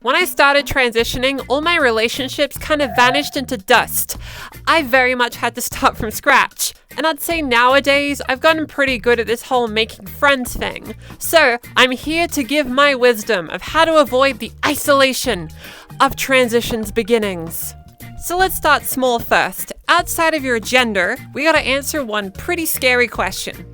When I started transitioning, all my relationships kind of vanished into dust. I very much had to start from scratch. And I'd say nowadays, I've gotten pretty good at this whole making friends thing. So, I'm here to give my wisdom of how to avoid the isolation of transition's beginnings. So let's start small first. Outside of your gender, we gotta answer one pretty scary question.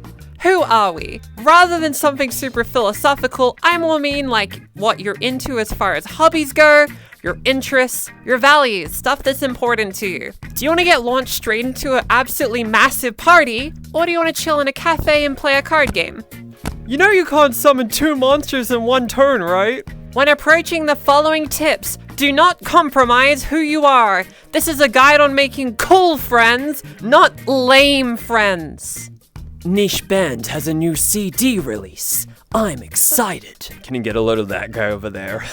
Who are we? Rather than something super philosophical, I more mean like what you're into as far as hobbies go, your interests, your values, stuff that's important to you. Do you want to get launched straight into an absolutely massive party, or do you want to chill in a cafe and play a card game? You know you can't summon 2 monsters in one turn, right? When approaching the following tips, do not compromise who you are. This is a guide on making cool friends, not lame friends. Niche Band has a new CD release. I'm excited. Can you get a load of that guy over there?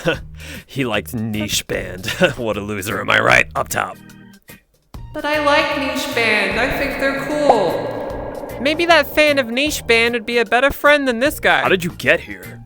He liked Niche Band. What a loser, am I right? Up top. But I like Niche Band. I think they're cool. Maybe that fan of Niche Band would be a better friend than this guy. How did you get here?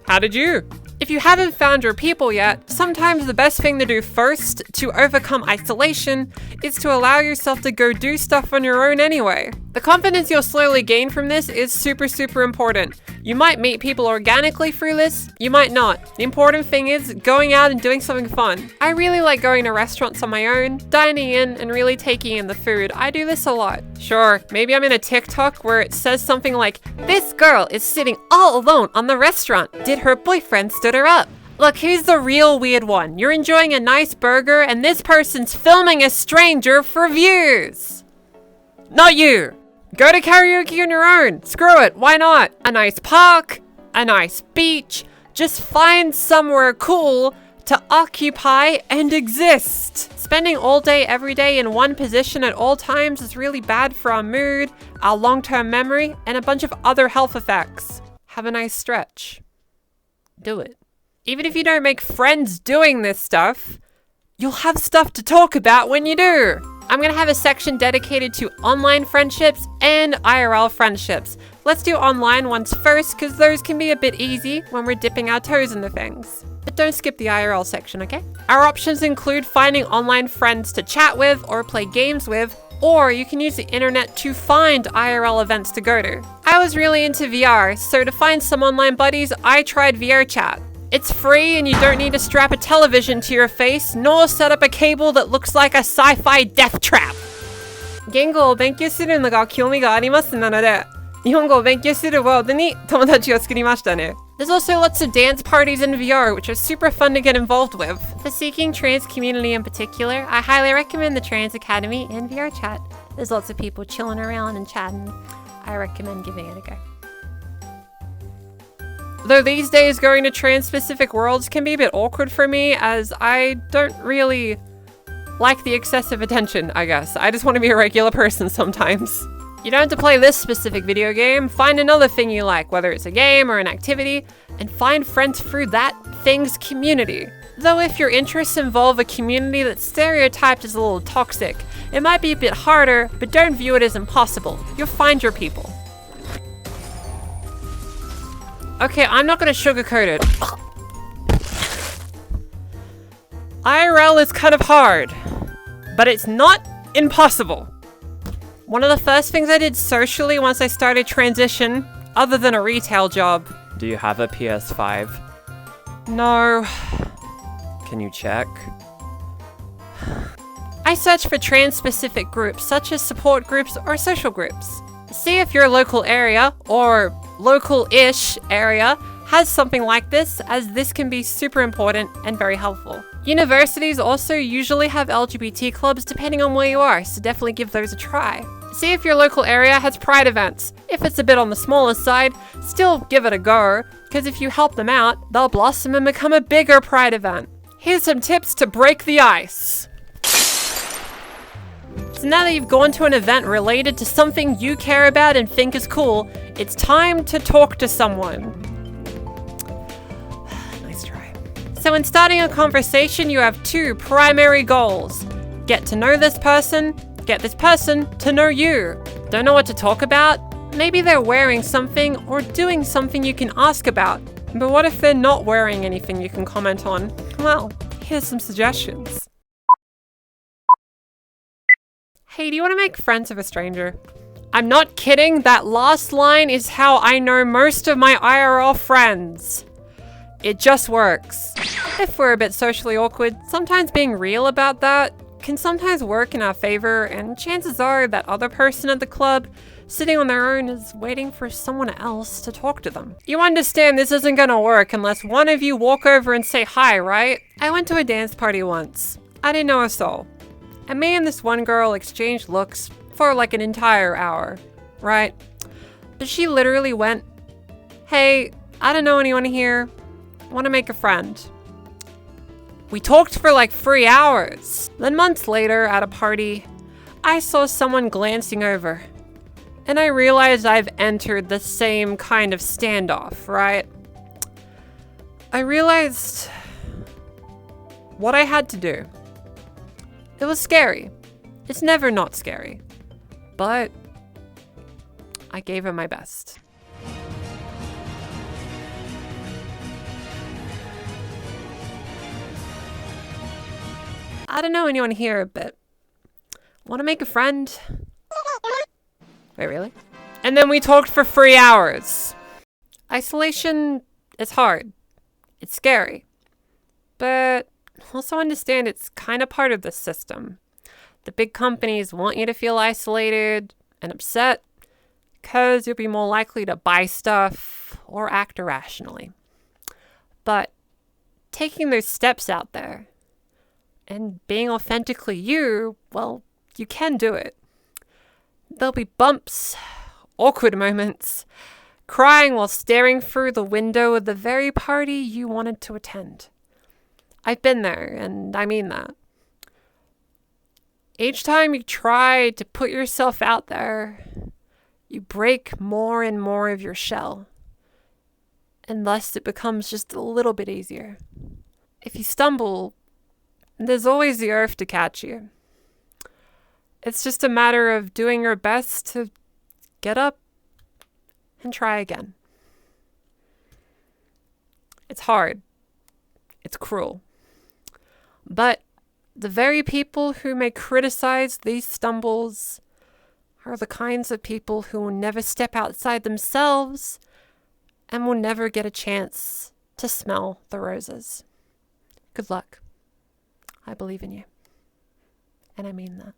How did you? If you haven't found your people yet, sometimes the best thing to do first to overcome isolation is to allow yourself to go do stuff on your own anyway. The confidence you'll slowly gain from this is super important. You might meet people organically through this, you might not. The important thing is going out and doing something fun. I really like going to restaurants on my own, dining in, and really taking in the food. I do this a lot. Sure, maybe I'm in a TikTok where it says something like, "This girl is sitting all alone on the restaurant. Did her boyfriend stood her up?" Look, here's the real weird one. You're enjoying a nice burger and this person's filming a stranger for views. Not you. Go to karaoke on your own. Screw it, why not? A nice park, a nice beach. Just find somewhere cool to occupy and exist. Spending all day, every day in one position at all times is really bad for our mood, our long-term memory, and a bunch of other health effects. Have a nice stretch. Do it. Even if you don't make friends doing this stuff, you'll have stuff to talk about when you do. I'm gonna have a section dedicated to online friendships and IRL friendships. Let's do online ones first, because those can be a bit easy when we're dipping our toes into things. But don't skip the IRL section, okay? Our options include finding online friends to chat with or play games with, or you can use the internet to find IRL events to go to. I was really into VR, so to find some online buddies, I tried VR chat. It's free and you don't need to strap a television to your face, nor set up a cable that looks like a sci-fi death trap. 言語を勉強するのが興味がありますなので、日本語を勉強するワードに友達を作りましたね。There's also lots of dance parties in VR, which are super fun to get involved with. For seeking trans community in particular, I highly recommend the Trans Academy and VR chat. There's lots of people chilling around and chatting. I recommend giving it a go. Though these days going to trans-specific worlds can be a bit awkward for me, as I don't really like the excessive attention, I guess. I just want to be a regular person sometimes. You don't have to play this specific video game. Find another thing you like, whether it's a game or an activity, and find friends through that thing's community. Though if your interests involve a community that's stereotyped as a little toxic, it might be a bit harder, but don't view it as impossible. You'll find your people. Okay, I'm not gonna sugarcoat it. IRL is kind of hard, but it's not impossible. One of the first things I did socially once I started transition, other than a retail job. Do you have a PS5? No. Can you check? I search for trans-specific groups, such as support groups or social groups. See if your local area, or local-ish area, has something like this, as this can be super important and very helpful. Universities also usually have LGBT clubs depending on where you are, so definitely give those a try. See if your local area has pride events. If it's a bit on the smaller side, still give it a go, because if you help them out, they'll blossom and become a bigger pride event. Here's some tips to break the ice. So now that you've gone to an event related to something you care about and think is cool, it's time to talk to someone. Nice try. So in starting a conversation, you have 2 primary goals. Get to know this person, get this person to know you. Don't know what to talk about? Maybe they're wearing something or doing something you can ask about. But what if they're not wearing anything you can comment on? Well, here's some suggestions. Hey, do you want to make friends with a stranger? I'm not kidding, that last line is how I know most of my IRL friends. It just works. If we're a bit socially awkward, sometimes being real about that can sometimes work in our favor, and chances are that other person at the club sitting on their own is waiting for someone else to talk to them. You understand this isn't gonna work unless one of you walk over and say hi, right? I went to a dance party once. I didn't know a soul. And me and this one girl exchanged looks for like an entire hour, right? But she literally went, "Hey, I don't know anyone here. Want to make a friend." We talked for like 3 hours. Then months later at a party, I saw someone glancing over. And I realized I've entered the same kind of standoff, right? I realized what I had to do. It was scary. It's never not scary. But I gave it my best. I don't know anyone here, but want to make a friend? Wait, really? And then we talked for 3 hours. Isolation is hard. It's scary. But also understand it's kind of part of the system. The big companies want you to feel isolated and upset because you'll be more likely to buy stuff or act irrationally. But taking those steps out there and being authentically you, well, you can do it. There'll be bumps, awkward moments, crying while staring through the window of the very party you wanted to attend. I've been there, and I mean that. Each time you try to put yourself out there, you break more and more of your shell, and thus it becomes just a little bit easier. If you stumble, there's always the earth to catch you. It's just a matter of doing your best to get up and try again. It's hard. It's cruel. But the very people who may criticize these stumbles are the kinds of people who will never step outside themselves and will never get a chance to smell the roses. Good luck. I believe in you. And I mean that.